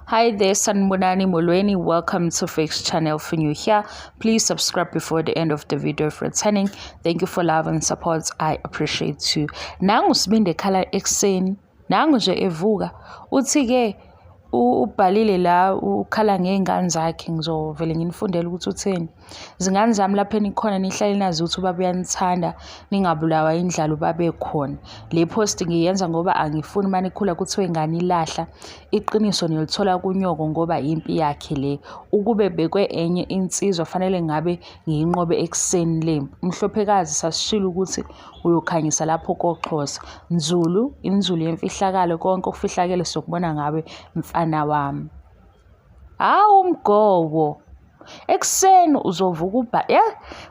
Hi there, Sanibonani Molweni. Welcome to Fix channel. For you here, please subscribe before the end of the video for returning. Thank you for love and support. I appreciate you. Nangu sibinde khala ekseni. Nangu nje evuka. Uthi ke ubhalile la ukhala ngezingane zakhe, ngizovele nginifundele ukuthi utheni. Izingane zami lapha enikhona nihlale nazi ukuthi ubaba uyanithanda, ningabulawa indlala ubabe khona. Le post ngiyenza ngoba angifuni manje ikhula kuthiwe ingane ilahla. Iqiniso nilithola kunyoko ngoba impi yakhe le. Ukube bekwe enye insizwa fanele ngabe ngiyinqobe ekseni le. Mhlophekazi sasishilo ukuthi uyokhanyisa lapho koXhosa. Nzulu, inzulu yemfihlakalo, konke okufihlakele sokubona ngawe mfana wami. Hawu mgobo. Ekseni uzovuka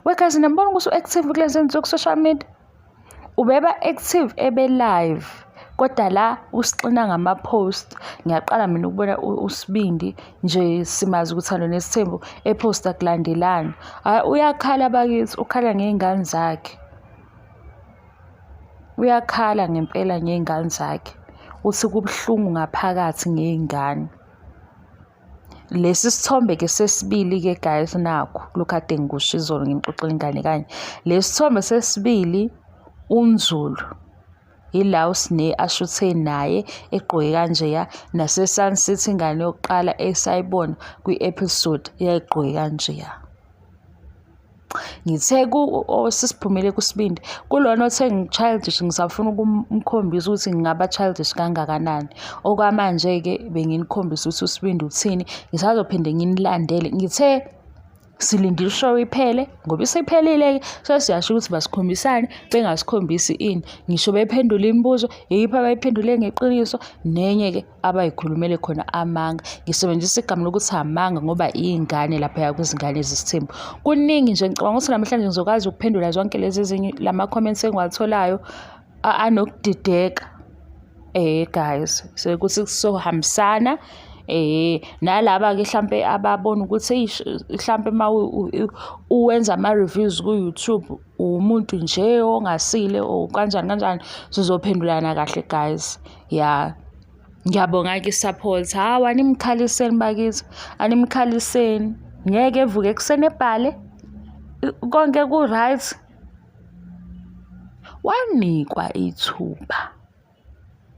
wekazi nambona ukuthi active kulezi zinto social media. Ubeba active ebe live. Kodwa la usixina ngama post. Ngiyaqala mina ukubona uSibindi nje simazi ukuthi Nesithembu eposta kulandelana. Uyakhala bakithi, ukhala ngezingane zakhe. Uyakhala ngempela ngezingane zakhe. Uthi kubhlungu ngaphakathi ngezingane. Lesi sithombe ke sesibili ke guys nakho lokade ngikusho izolo ngimxoxela ingane kanye. Lesithombe sesibili uNzulu ila usine ashuthe naye egqoke kanje nase Sunset ingane yokuqala esayibona kwi-episode yayigqoke kanje. Ngithe sisiphumele kuSibindi kulona othe childish ngisafuna ukumkhombisa ukuthi ngingaba childish kangakanani. Okwamanje ke benginikhombisa ukuthi uSibindi uthini, ngisazophinde nginilandele. Ngithe silindile show iphele ngoba isiphelile ke siyasho ukuthi basikhombisane bengasikhombisi ini. Ngisho bephendula imibuzo yiphi abayiphendule ngeqiniso nenye ke abayikhulumele khona amanga. Ngisebenzisa igama lokuthi amanga ngoba izingane lapha kwizingane ezisithembu. Kuningi nje ngicabanga ukuthi namhlanje ngizokwazi ukuphendula zonke lezi ezinye lama comments engiwatholayo anokudideka. Guys, sekuthi sohambisana nalaba ke mhlambe ababona ukuthi mhlambe uwenza ama reviews ku YouTube umuntu nje ongasile kanjani sizophendulana kahle guys. Ngiyabonga ke support. Hawa animkhaliseni bakithi, animkhaliseni. Ngeke evuke ekseni ebhale konke ku right. Wanikwa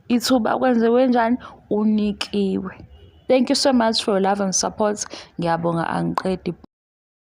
ithuba kwenze wenjani unikiwe. Thank you so much for your love and support. Ngiyabonga angiqedi.